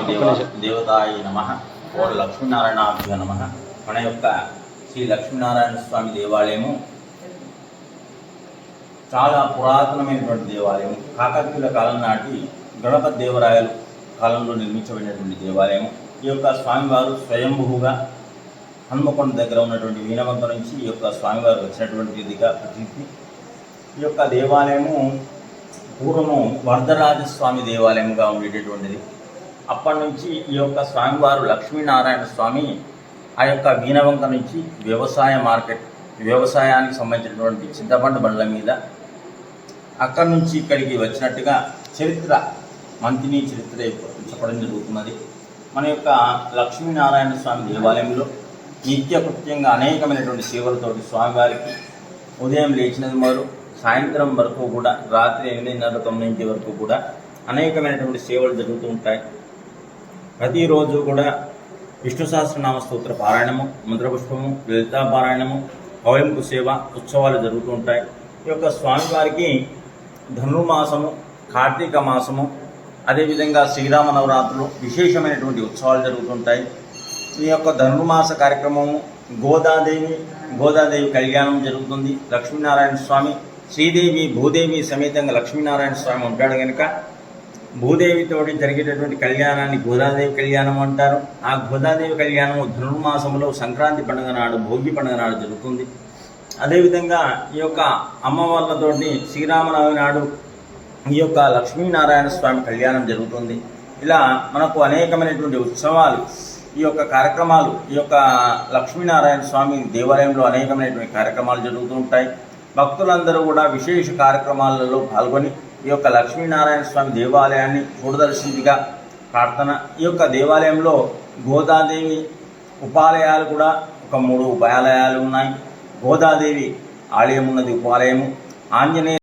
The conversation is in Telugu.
దేవతాయ నమః. ఓం లక్ష్మీనారాయణాభ్యో నమః. మన యొక్క శ్రీ లక్ష్మీనారాయణ స్వామి దేవాలయము చాలా పురాతనమైనటువంటి దేవాలయం. కాకతీయుల కాలం నాటి గణపతి దేవరాయలు కాలంలో నిర్మించబడినటువంటి దేవాలయము. ఈ యొక్క స్వామివారు స్వయంభూగా హన్మకొండ దగ్గర ఉన్నటువంటి వీణవంక నుంచి ఈ యొక్క స్వామివారు వచ్చినటువంటిదిగా ప్రతీతి. ఈ యొక్క దేవాలయము పూర్వము వరదరాజస్వామి దేవాలయంగా ఉండేటటువంటిది. అప్పటి నుంచి ఈ యొక్క స్వామివారు లక్ష్మీనారాయణ స్వామి ఆ యొక్క వీణవంక నుంచి వ్యవసాయానికి సంబంధించినటువంటి చింతపండు బండ్ల మీద అక్కడి నుంచి ఇక్కడికి వచ్చినట్టుగా మంతిని చరిత్ర చెప్పడం జరుగుతున్నది. మన యొక్క లక్ష్మీనారాయణ స్వామి దేవాలయంలో నిత్యకృత్యంగా అనేకమైనటువంటి సేవలతోటి స్వామివారికి ఉదయం లేచినది మొదలు సాయంత్రం వరకు కూడా రాత్రి 8:30-9 వరకు కూడా అనేకమైనటువంటి సేవలు జరుగుతూ ఉంటాయి. ప్రతిరోజు కూడా విష్ణు సహస్రనామ స్తోత్ర పారాయణము, మంత్రపుష్పము, లలితా పారాయణము, పౌలింపు సేవ ఉత్సవాలు జరుగుతూ ఉంటాయి. ఈ యొక్క స్వామివారికి ధనుర్మాసము, కార్తీక మాసము, అదేవిధంగా శ్రీరామ నవరాత్రులు విశేషమైనటువంటి ఉత్సవాలు జరుగుతుంటాయి. ఈ యొక్క ధనుర్మాస కార్యక్రమము గోదాదేవి కళ్యాణం జరుగుతుంది. లక్ష్మీనారాయణ స్వామి శ్రీదేవి భూదేవి సమేతంగా లక్ష్మీనారాయణ స్వామి ఉంటాడు కనుక భూదేవితోటి జరిగేటటువంటి కళ్యాణాన్ని గోదాదేవి కళ్యాణం అంటారు. ఆ గోదాదేవి కళ్యాణము ధనుర్మాసంలో సంక్రాంతి పండుగ నాడు, భోగి పండుగ నాడు జరుగుతుంది. అదేవిధంగా ఈ యొక్క అమ్మవార్లతోటి శ్రీరామనవమి నాడు ఈ యొక్క లక్ష్మీనారాయణ స్వామి కళ్యాణం జరుగుతుంది. ఇలా మనకు అనేకమైనటువంటి ఉత్సవాలు, ఈ యొక్క కార్యక్రమాలు, ఈ యొక్క లక్ష్మీనారాయణ స్వామి దేవాలయంలో అనేకమైనటువంటి కార్యక్రమాలు జరుగుతూ ఉంటాయి. భక్తులందరూ కూడా విశేష కార్యక్రమాలలో పాల్గొని ఈ యొక్క లక్ష్మీనారాయణ స్వామి దేవాలయాన్ని చూడదర్శించిగా ప్రార్థన. ఈ యొక్క దేవాలయంలో గోదాదేవి ఉపాలయాలు కూడా ఒక 3 ఉపాలయాలు ఉన్నాయి. గోదాదేవి ఆలయం ఉన్నది ఉపాలయము. ఆంజనేయ